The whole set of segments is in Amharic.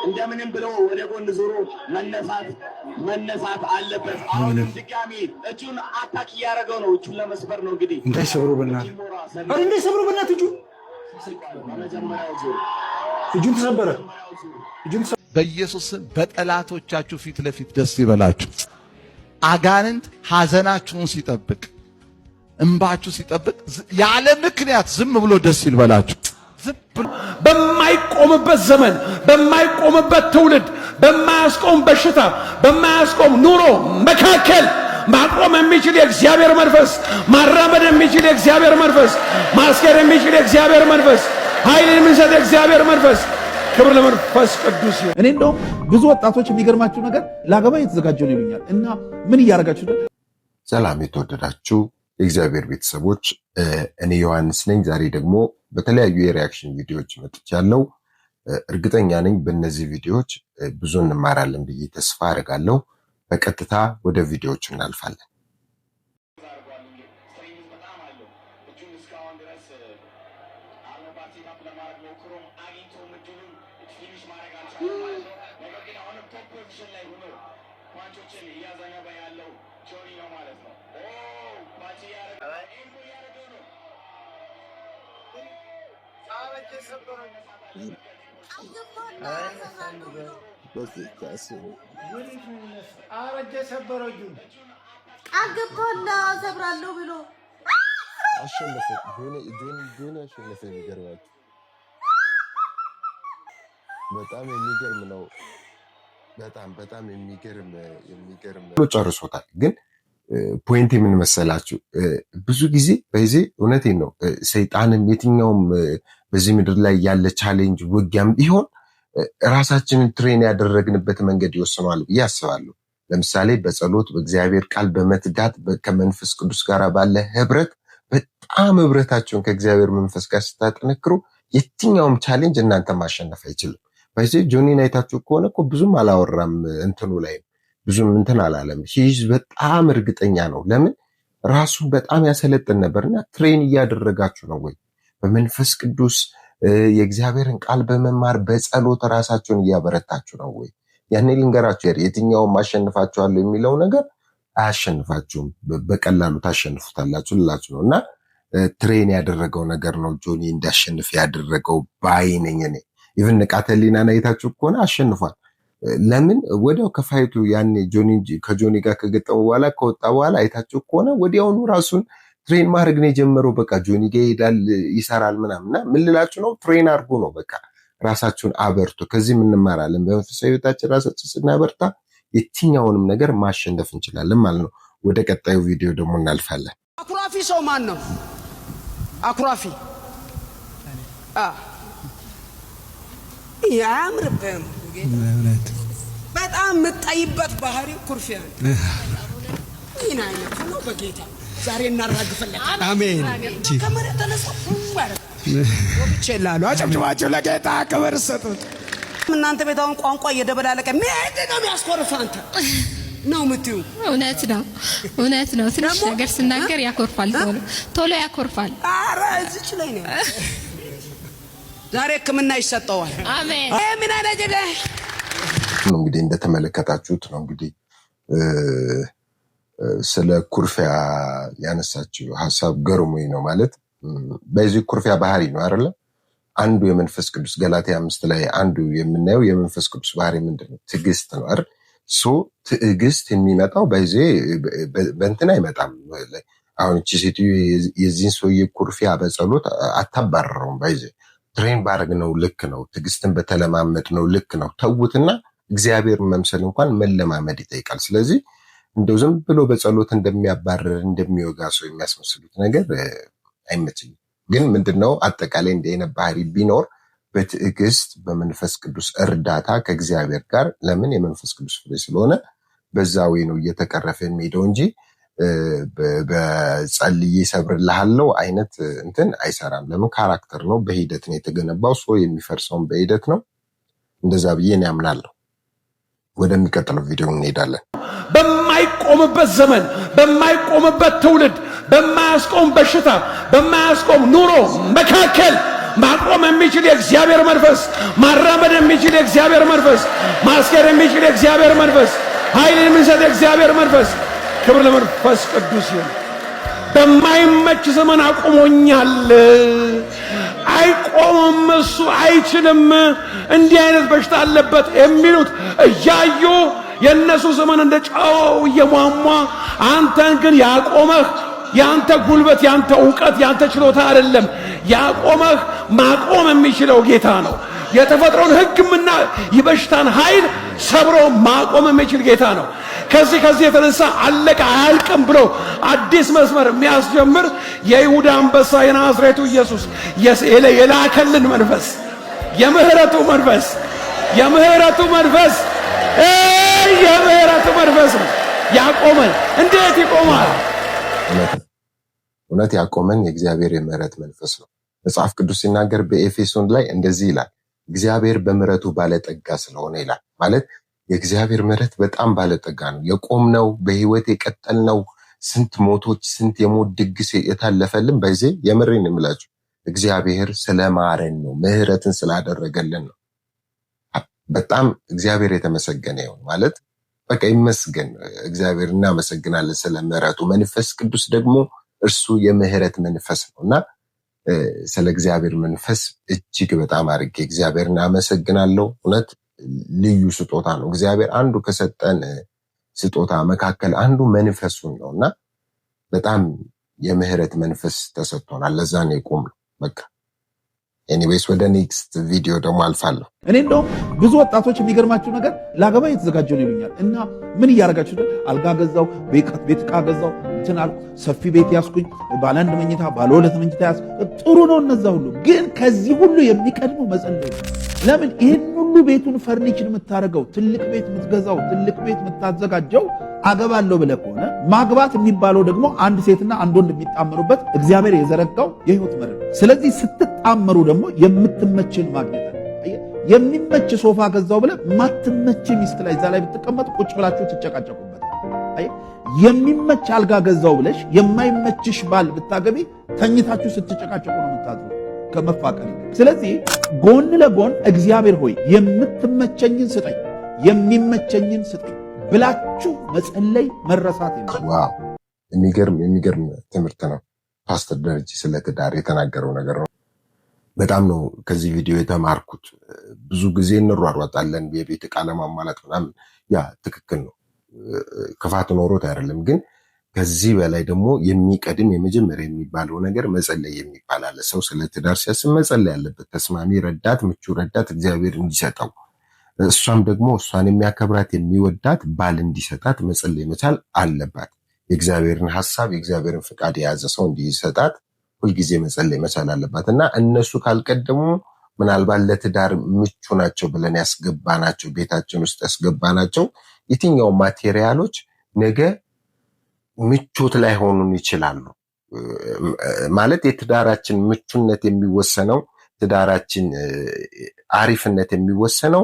እንደምንም ብሎ ወደ ጎን ዞሮ መነሳት አለበት። አሁን ድጋሚ እጁን አታክ ያደረገው ነው። እጁን ለመስበር ነው እንግዲህ እንዳይሰብሩ በእናት እጁን ተሰበረ። በኢየሱስ በጠላቶቻችሁ ፊት ለፊት ደስ ይበላችሁ። አጋንንት ሐዘናችሁን ሲጠብቅ እንባችሁ ሲጠብቅ ያለ ምክንያት ዝም ብሎ ደስ ይበላችሁ። በማይቆምበት ዘመን በማይቆምበት ትውልድ በማያስቆም በሽታ በማያስቆም ኑሮ መካከል ማቆም የሚችል የእግዚአብሔር መንፈስ፣ ማራመድ የሚችል የእግዚአብሔር መንፈስ፣ ማስኬድ የሚችል የእግዚአብሔር መንፈስ፣ ኃይልን የሚሰጥ የእግዚአብሔር መንፈስ፣ ክብር ለመንፈስ ቅዱስ ይሁን። እኔ እንደውም ብዙ ወጣቶች የሚገርማችሁ ነገር ላገባ የተዘጋጀው ነው ይሉኛል። እና ምን እያደረጋችሁ ነው? ሰላም የተወደዳችሁ የእግዚአብሔር ቤተሰቦች፣ እኔ ዮሐንስ ነኝ። ዛሬ ደግሞ በተለያዩ የሪያክሽን ቪዲዮዎች መጥቻለሁ። እርግጠኛ ነኝ በእነዚህ ቪዲዮዎች ብዙ እንማራለን ብዬ ተስፋ አደርጋለሁ። በቀጥታ ወደ ቪዲዮዎቹ እናልፋለን። አረጀ ሰበረው እጁን አገብቶላ ሰብራለሁ ብሎ አሸነፈ። ጆኒ አሸነፈ። የሚገርማችሁ በጣም የሚገርም ነው። በጣም የሚገርም ጨርሶታል። ግን ፖይንት ምን መሰላችሁ? ብዙ ጊዜ በዚህ እውነቴን ነው ሰይጣንም የትኛውም በዚህ ምድር ላይ ያለ ቻሌንጅ ውጊያም ቢሆን ራሳችንን ትሬን ያደረግንበት መንገድ ይወስነዋል ብዬ አስባለሁ። ለምሳሌ በጸሎት በእግዚአብሔር ቃል በመትጋት ከመንፈስ ቅዱስ ጋር ባለ በጣም ህብረታችሁን ከእግዚአብሔር መንፈስ ጋር ስታጠነክሩ የትኛውም ቻሌንጅ እናንተ ማሸነፍ አይችልም። በዚህ ጆኒን አይታችሁ ከሆነ እኮ ብዙም አላወራም፣ እንትኑ ላይ ብዙም እንትን አላለም። ሂዝ በጣም እርግጠኛ ነው። ለምን ራሱን በጣም ያሰለጥን ነበርና ትሬን እያደረጋችሁ ነው ወይ በመንፈስ ቅዱስ የእግዚአብሔርን ቃል በመማር በጸሎት ራሳችሁን እያበረታችሁ ነው ወይ? ያኔ ልንገራችሁ የትኛውም አሸንፋችኋለሁ የሚለው ነገር አያሸንፋችሁም። በቀላሉ ታሸንፉታላችሁ ልላችሁ ነው። እና ትሬን ያደረገው ነገር ነው ጆኒ እንዲያሸንፍ ያደረገው ባይነኝ እኔ። ኢቭን ንቃተ ህሊናን አይታችሁ ከሆነ አሸንፏል። ለምን ወዲያው ከፋይቱ ያኔ ከጆኒ ጋር ከገጠሙ በኋላ ከወጣ በኋላ አይታችሁ ከሆነ ወዲያውኑ ራሱን ትሬን ማድረግ ነው የጀመረው። በቃ ጆኒ ጋር ይሄዳል፣ ይሰራል ምናምና። ምን ልላችሁ ነው? ትሬን አድርጎ ነው በቃ ራሳችሁን አበርቱ። ከዚህ ምን እንማራለን? በመንፈሳዊ ህይወታችን ራሳችን ስናበርታ የትኛውንም ነገር ማሸነፍ እንችላለን ማለት ነው። ወደ ቀጣዩ ቪዲዮ ደግሞ እናልፋለን። አኩራፊ ሰው ማን ነው? አኩራፊ ያምርብህም በጣም የምታይበት ባህሪ ኩርፊያ ነው። ይህን አይነቱ ነው በጌታ ዛሬ እናራግፈለን። አሜን። ከመሬት ተነሳው ወብቼላሉ። አጨብጭባችሁ ለጌታ ክብር ስጡት። እናንተ ቤታውን ቋንቋ እየደበላለቀ ምንድን ነው የሚያስኮርፍ? አንተ ነው የምትይው? እውነት ነው። ትንሽ ነገር ስናገር ያኮርፋል፣ ቶሎ ያኮርፋል። ኧረ እዚች ላይ ነው ዛሬ ሕክምና ይሰጠዋል። አሜን። ምን አደረገ ነው እንግዲህ እንደተመለከታችሁት ነው እንግዲህ ስለ ኩርፊያ ያነሳችው ሐሳብ ገርሞኝ ነው። ማለት በዚህ ኩርፊያ ባህሪ ነው አይደለ? አንዱ የመንፈስ ቅዱስ ገላትያ 5 ላይ አንዱ የምናየው የመንፈስ ቅዱስ ባህሪ ምንድነው? ትዕግስት ነው አይደል? ትዕግስት የሚመጣው በዚህ በእንትን አይመጣም። አሁን እቺ ሴትዮ የዚህን ሰውዬ ኩርፊያ በጸሎት አታባረረውም። በዚህ ትሬን ባረግ ነው ልክ ነው። ትዕግስትን በተለማመድ ነው ልክ ነው። ተውትና እግዚአብሔር መምሰል እንኳን መለማመድ ይጠይቃል። ስለዚህ እንደው ዝም ብሎ በጸሎት እንደሚያባረር እንደሚወጋ ሰው የሚያስመስሉት ነገር አይመችኝም። ግን ምንድነው አጠቃላይ እንደነ ባህሪ ቢኖር በትዕግስት በመንፈስ ቅዱስ እርዳታ ከእግዚአብሔር ጋር ለምን የመንፈስ ቅዱስ ፍሬ ስለሆነ በዛው ነው እየተቀረፈ የሚሄደው እንጂ በጸልዬ ሰብርልሃለሁ አይነት እንትን አይሰራም። ለምን ካራክተር ነው፣ በሂደት ነው የተገነባው። ሰው የሚፈርሰውን በሂደት ነው። እንደዛ ብዬ ነው ያምናለሁ። ወደሚቀጥለው ቪዲዮ እንሄዳለን። በማይቆምበት ዘመን በማይቆምበት ትውልድ በማያስቆም በሽታ በማያስቆም ኑሮ መካከል ማቆም የሚችል የእግዚአብሔር መንፈስ፣ ማራመድ የሚችል የእግዚአብሔር መንፈስ፣ ማስገር የሚችል የእግዚአብሔር መንፈስ፣ ኃይልን የሚሰጥ የእግዚአብሔር መንፈስ። ክብር ለመንፈስ ቅዱስ ይሁን። በማይመች ዘመን አቁሞኛል። አይቆምም፣ እሱ አይችልም፣ እንዲህ አይነት በሽታ አለበት የሚሉት እያዩ የነሱ ዘመን እንደ ጨው እየሟሟ አንተን ግን ያቆመህ ያንተ ጉልበት፣ ያንተ ዕውቀት፣ ያንተ ችሎታ አይደለም። ያቆመህ ማቆም የሚችለው ጌታ ነው። የተፈጥሮን ሕግምና የበሽታን ኃይል ሰብሮ ማቆም የሚችል ጌታ ነው። ከዚህ የተነሳ አለቀ አያልቅም ብሎ አዲስ መስመር የሚያስጀምር የይሁዳ አንበሳ የናዝሬቱ ኢየሱስ የላከልን መንፈስ፣ የምህረቱ መንፈስ የምህረቱ መንፈስ ነው ያቆመን። እንዴት ይቆማል? እውነት ያቆመን የእግዚአብሔር የምህረት መንፈስ ነው። መጽሐፍ ቅዱስ ሲናገር በኤፌሶን ላይ እንደዚህ ይላል፣ እግዚአብሔር በምህረቱ ባለጠጋ ስለሆነ ይላል። ማለት የእግዚአብሔር ምህረት በጣም ባለጠጋ ነው። የቆምነው በህይወት የቀጠልነው ስንት ሞቶች፣ ስንት የሞት ድግስ የታለፈልን በዚህ የምሬን እምላችሁ እግዚአብሔር ስለማረን ነው፣ ምህረትን ስላደረገልን ነው። በጣም እግዚአብሔር የተመሰገነ ይሁን። ማለት በቃ ይመስገን እግዚአብሔር፣ እናመሰግናለን ስለ ምህረቱ። መንፈስ ቅዱስ ደግሞ እርሱ የምህረት መንፈስ ነውና ስለ እግዚአብሔር መንፈስ እጅግ በጣም አድርጌ እግዚአብሔርን አመሰግናለሁ። እውነት ልዩ ስጦታ ነው። እግዚአብሔር አንዱ ከሰጠን ስጦታ መካከል አንዱ መንፈሱን ነውና በጣም የምህረት መንፈስ ተሰጥቶናል። ለዛ ነው የቆምነው። በቃ ኤኒዌይስ ወደ ኔክስት ቪዲዮ ደግሞ አልፋለሁ። እኔ እንደውም ብዙ ወጣቶች የሚገርማቸው ነገር ላገባ የተዘጋጀው ነው ይሉኛል። እና ምን እያደረጋችሁ ነው? አልጋ ገዛው፣ ቤት ዕቃ ገዛው፣ እንትን አልኩ፣ ሰፊ ቤት ያስኩኝ፣ ባለ 1 መኝታ ባለ 2 መኝታ ያስ ጥሩ ነው እነዛ ሁሉ። ግን ከዚህ ሁሉ የሚቀድመው መጸለይ ነው። ለምን ይህን ሁሉ ቤቱን ፈርኒችን የምታደርገው፣ ትልቅ ቤት የምትገዛው፣ ትልቅ ቤት የምታዘጋጀው አገባለሁ ብለህ ከሆነ ማግባት የሚባለው ደግሞ አንድ ሴትና አንድ ወንድ የሚጣመሩበት እግዚአብሔር የዘረጋው የህይወት መርህ። ስለዚህ ስትጣመሩ ደግሞ የምትመችን ማግኘት አለ። የሚመች ሶፋ ገዛው ብለህ ማትመች ሚስት ላይ እዛ ላይ ብትቀመጥ ቁጭ ብላችሁ ትጨቃጨቁበት። የሚመች አልጋ ገዛው ብለሽ የማይመችሽ ባል ብታገቢ ተኝታችሁ ስትጨቃጨቁ ነው የምታድሩ ከመፋቀር። ስለዚህ ጎን ለጎን እግዚአብሔር ሆይ የምትመቸኝን ስጠኝ፣ የሚመቸኝን ስጠኝ ብላችሁ መጸለይ መረሳት ነው። ዋው የሚገርም ትምህርት ነው። ፓስተር ደረጀ ስለ ትዳር የተናገረው ነገር ነው። በጣም ነው ከዚህ ቪዲዮ የተማርኩት። ብዙ ጊዜ እንሯሯጣለን የቤት ዕቃ ለማሟላት ምናምን፣ ያ ትክክል ነው፣ ክፋት ኖሮት አይደለም። ግን ከዚህ በላይ ደግሞ የሚቀድም የመጀመሪያ የሚባለው ነገር መጸለይ የሚባል አለ። ሰው ስለ ትዳር ሲያስብ መጸለይ ያለበት ተስማሚ ረዳት፣ ምቹ ረዳት እግዚአብሔር እንዲሰጠው፣ እሷም ደግሞ እሷን የሚያከብራት የሚወዳት ባል እንዲሰጣት መጸለይ መቻል አለባት። የእግዚአብሔርን ሐሳብ የእግዚአብሔርን ፍቃድ የያዘ ሰው እንዲሰጣት ሁልጊዜ መጸለይ መቻል አለባት እና እነሱ ካልቀደሙ ምናልባት ለትዳር ምቹ ናቸው ብለን ያስገባናቸው ቤታችን ውስጥ ያስገባናቸው የትኛው ማቴሪያሎች ነገ ምቾት ላይ ሆኑን ይችላሉ። ማለት የትዳራችን ምቹነት የሚወሰነው፣ ትዳራችን አሪፍነት የሚወሰነው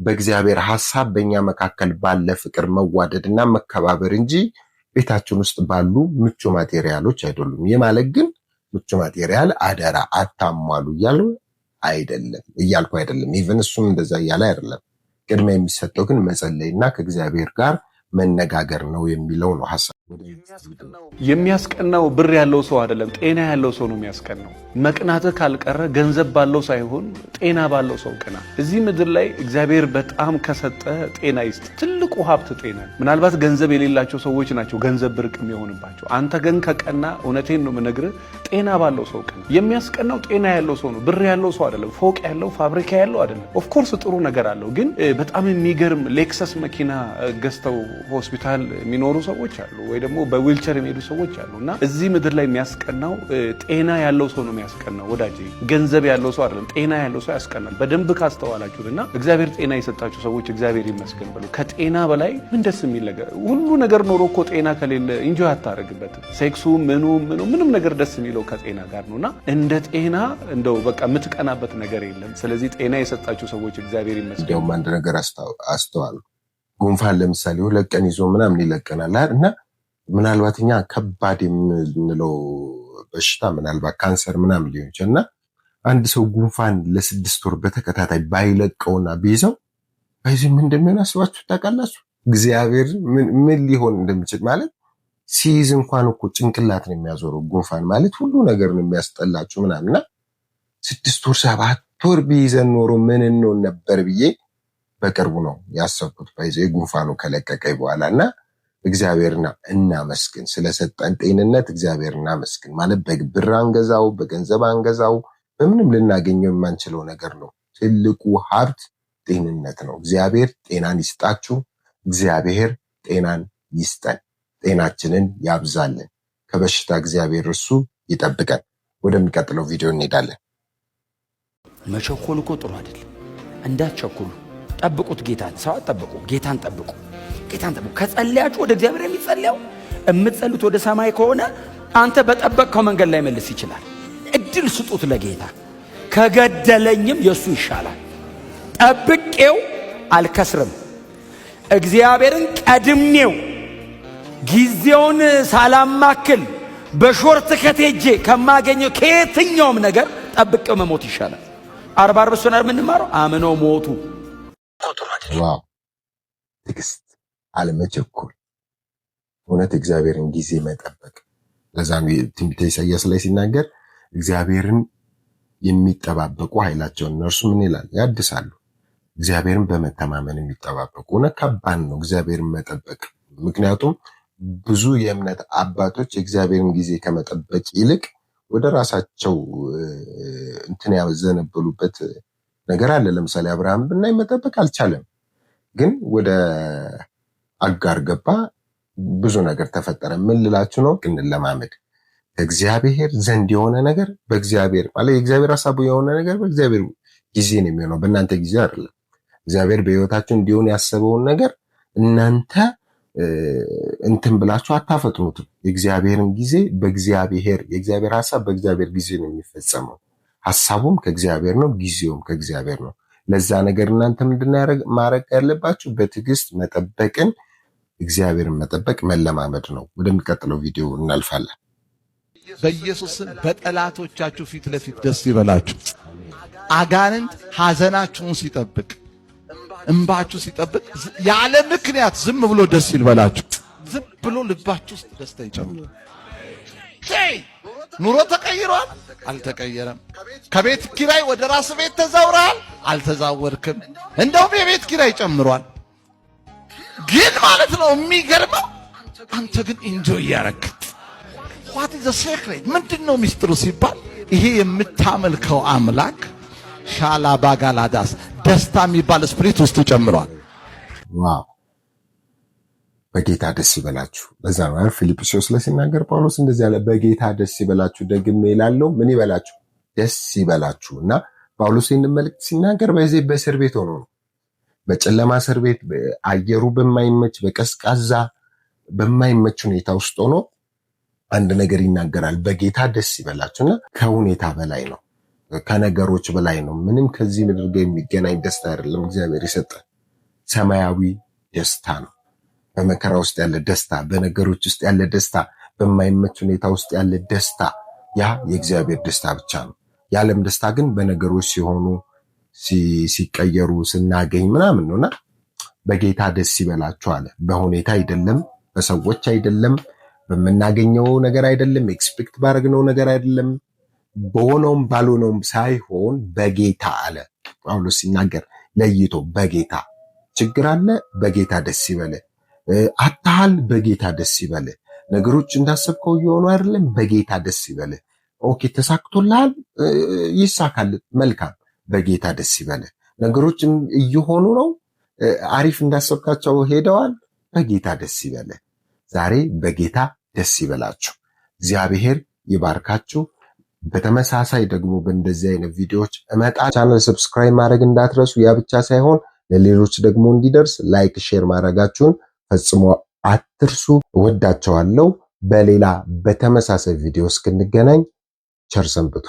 በእግዚአብሔር ሐሳብ በእኛ መካከል ባለ ፍቅር መዋደድና መከባበር እንጂ ቤታችን ውስጥ ባሉ ምቹ ማቴሪያሎች አይደሉም። ይህ ማለት ግን ምቹ ማቴሪያል አደራ አታሟሉ እያልኩ አይደለም። ኢቨን እሱም እንደዛ እያለ አይደለም። ቅድሚያ የሚሰጠው ግን መጸለይና ከእግዚአብሔር ጋር መነጋገር ነው የሚለው ነው ሐሳብ። የሚያስቀናው ብር ያለው ሰው አይደለም፣ ጤና ያለው ሰው ነው የሚያስቀናው። መቅናትህ ካልቀረ ገንዘብ ባለው ሳይሆን ጤና ባለው ሰው ቅና። እዚህ ምድር ላይ እግዚአብሔር በጣም ከሰጠ ጤና ይስጥ። ትልቁ ሀብት ጤና። ምናልባት ገንዘብ የሌላቸው ሰዎች ናቸው ገንዘብ ብርቅ የሚሆንባቸው። አንተ ግን ከቀና፣ እውነቴን ነው የምነግርህ፣ ጤና ባለው ሰው ቅና። የሚያስቀናው ጤና ያለው ሰው ነው፣ ብር ያለው ሰው አይደለም፣ ፎቅ ያለው ፋብሪካ ያለው አይደለም። ኦፍኮርስ ጥሩ ነገር አለው፣ ግን በጣም የሚገርም ሌክሰስ መኪና ገዝተው ሆስፒታል የሚኖሩ ሰዎች አሉ፣ ወይ ደግሞ በዊልቸር የሚሄዱ ሰዎች አሉ። እና እዚህ ምድር ላይ የሚያስቀናው ጤና ያለው ሰው ነው የሚያስቀናው ወዳጄ። ገንዘብ ያለው ሰው አይደለም፣ ጤና ያለው ሰው ያስቀናል። በደንብ ካስተዋላችሁትና እግዚአብሔር ጤና የሰጣችሁ ሰዎች እግዚአብሔር ይመስገን በሉ። ከጤና በላይ ምን ደስ የሚል ነገር። ሁሉ ነገር ኖሮ እኮ ጤና ከሌለ ኢንጆይ አታደርግበትም። ሴክሱ ምንም ነገር ደስ የሚለው ከጤና ጋር ነውና እንደ ጤና እንደው በቃ የምትቀናበት ነገር የለም። ስለዚህ ጤና የሰጣችሁ ሰዎች እግዚአብሔር ይመስገን። እንደውም አንድ ነገር አስተዋሉ። ጉንፋን ለምሳሌ 2 ቀን ይዞ ምናምን ይለቀናል እና ምናልባት እኛ ከባድ የምንለው በሽታ ምናልባት ካንሰር ምናምን ሊሆን ይችላልና አንድ ሰው ጉንፋን ለ6 ወር በተከታታይ ባይለቀውና ቢይዘው አይዚህ ምን እንደሚሆን አስባችሁ ታውቃላችሁ? እግዚአብሔር ምን ሊሆን እንደሚችል ማለት ሲይዝ እንኳን እኮ ጭንቅላት ነው የሚያዞረው። ጉንፋን ማለት ሁሉ ነገር ነው የሚያስጠላችሁ ምናምንና 6 ወር 7 ወር ቢይዘን ኖሮ ምን እንሆን ነበር ብዬ በቅርቡ ነው ያሰብኩት። ባይዘይ ጉንፋኑ ከለቀቀኝ በኋላና እግዚአብሔርና እናመስግን ስለሰጠን ጤንነት እግዚአብሔርና እናመስግን ማለት በብር አንገዛው በገንዘብ አንገዛው በምንም ልናገኘው የማንችለው ነገር ነው። ትልቁ ሀብት ጤንነት ነው። እግዚአብሔር ጤናን ይስጣችሁ። እግዚአብሔር ጤናን ይስጠን። ጤናችንን ያብዛልን። ከበሽታ እግዚአብሔር እሱ ይጠብቀን። ወደሚቀጥለው ቪዲዮ እንሄዳለን። መቸኮል እኮ ጥሩ አይደለም። እንዳትቸኩሉ፣ ጠብቁት ጌታን። ሰው አትጠብቁ፣ ጌታን ጠብቁ። ጌታን ጠብቁ። ከጸለያችሁ ወደ እግዚአብሔር የሚጸለየው የምትጸልዩት ወደ ሰማይ ከሆነ አንተ በጠበቅከው መንገድ ላይ መልስ ይችላል። እድል ስጡት ለጌታ። ከገደለኝም የሱ ይሻላል። ጠብቄው አልከስርም። እግዚአብሔርን ቀድሜው ጊዜውን ሳላማክል በሾርት ከቴጄ ከማገኘው ከየትኛውም ነገር ጠብቄው መሞት ይሻላል። 40 ሱናር የምንማረው አምነው ሞቱ። ዋው! ትዕግስት፣ አለመቸኮል፣ እውነት እግዚአብሔርን ጊዜ መጠበቅ። ለዛም ትንቢተ ኢሳይያስ ላይ ሲናገር እግዚአብሔርን የሚጠባበቁ ኃይላቸውን እነርሱ ምን ይላል? ያድሳሉ። እግዚአብሔርን በመተማመን የሚጠባበቁ እውነት ከባድ ነው እግዚአብሔርን መጠበቅ። ምክንያቱም ብዙ የእምነት አባቶች የእግዚአብሔርን ጊዜ ከመጠበቅ ይልቅ ወደ ራሳቸው እንትን ያዘነበሉበት ነገር አለ። ለምሳሌ አብርሃም ብናይ መጠበቅ አልቻለም፣ ግን ወደ አጋር ገባ፣ ብዙ ነገር ተፈጠረ። ምን ልላችሁ ነው? እንለማመድ። ከእግዚአብሔር ዘንድ የሆነ ነገር በእግዚአብሔር ማለት የእግዚአብሔር ሐሳቡ የሆነ ነገር በእግዚአብሔር ጊዜ ነው የሚሆነው፣ በእናንተ ጊዜ አይደለም። እግዚአብሔር በሕይወታችሁ እንዲሆን ያሰበውን ነገር እናንተ እንትን ብላችሁ አታፈጥኑትም። የእግዚአብሔርን ጊዜ በእግዚአብሔር የእግዚአብሔር ሐሳብ በእግዚአብሔር ጊዜ ነው የሚፈጸመው። ሐሳቡም ከእግዚአብሔር ነው፣ ጊዜውም ከእግዚአብሔር ነው። ለዛ ነገር እናንተ ምንድነው ማድረግ ያለባችሁ? በትዕግስት መጠበቅን እግዚአብሔርን መጠበቅ መለማመድ ነው። ወደሚቀጥለው ቪዲዮ እናልፋለን። በኢየሱስ ስም በጠላቶቻችሁ ፊት ለፊት ደስ ይበላችሁ። አጋንንት ሐዘናችሁን ሲጠብቅ እንባችሁ ሲጠብቅ ያለ ምክንያት ዝም ብሎ ደስ ይበላችሁ። ዝም ብሎ ልባችሁ ውስጥ ደስታ ይጨምር። ኑሮ ተቀይሯል? አልተቀየረም። ከቤት ኪራይ ወደ ራስ ቤት ተዛውራል? አልተዛወርክም። እንደውም የቤት ኪራይ ጨምሯል። ግን ማለት ነው የሚገርመው አንተ ግን ኢንጆይ ያረክ። what is the secret? ምንድነው ሚስጥሩ ሲባል ይሄ የምታመልከው አምላክ ሻላ ባጋላዳስ ደስታ የሚባል ስፕሪት ውስጥ ጨምሯል። ዋው! በጌታ ደስ ይበላችሁ። ለዛ ነው ፊልጵስዩስ ላይ ሲናገር ጳውሎስ እንደዚህ ያለ በጌታ ደስ ይበላችሁ። ደግሜ እላለሁ ምን ይበላችሁ? ደስ ይበላችሁ። እና ጳውሎስ ይህንን መልእክት ሲናገር በዚህ በእስር ቤት ሆኖ ነው። በጨለማ እስር ቤት አየሩ በማይመች በቀዝቃዛ በማይመች ሁኔታ ውስጥ ሆኖ አንድ ነገር ይናገራል። በጌታ ደስ ይበላችሁና ከሁኔታ በላይ ነው፣ ከነገሮች በላይ ነው። ምንም ከዚህ ምድር ጋር የሚገናኝ ደስታ አይደለም እግዚአብሔር ይሰጣል። ሰማያዊ ደስታ ነው። በመከራ ውስጥ ያለ ደስታ፣ በነገሮች ውስጥ ያለ ደስታ፣ በማይመች ሁኔታ ውስጥ ያለ ደስታ፣ ያ የእግዚአብሔር ደስታ ብቻ ነው። የዓለም ደስታ ግን በነገሮች ሲሆኑ ሲቀየሩ ስናገኝ ምናምን ነውና በጌታ ደስ ይበላችሁ አለ። በሁኔታ አይደለም፣ በሰዎች አይደለም፣ በምናገኘው ነገር አይደለም፣ ኤክስፔክት ባደረግነው ነገር አይደለም፣ በሆነውም ባልሆነውም ሳይሆን በጌታ አለ ጳውሎስ ሲናገር ለይቶ። በጌታ ችግር አለ፣ በጌታ ደስ ይበል። አታሃል፣ በጌታ ደስ ይበል። ነገሮች እንዳሰብከው እየሆኑ አይደለም፣ በጌታ ደስ ይበል። ኦኬ ተሳክቶልሃል፣ ይሳካል፣ መልካም፣ በጌታ ደስ ይበል። ነገሮች እየሆኑ ነው፣ አሪፍ እንዳሰብካቸው ሄደዋል፣ በጌታ ደስ ይበል። ዛሬ በጌታ ደስ ይበላችሁ። እግዚአብሔር ይባርካችሁ። በተመሳሳይ ደግሞ በእንደዚህ አይነት ቪዲዮዎች እመጣ። ቻናል ሰብስክራይብ ማድረግ እንዳትረሱ። ያ ብቻ ሳይሆን ለሌሎች ደግሞ እንዲደርስ ላይክ፣ ሼር ማድረጋችሁን ፈጽሞ አትርሱ። እወዳቸዋለሁ። በሌላ በተመሳሳይ ቪዲዮ እስክንገናኝ ቸር ሰንብቱ።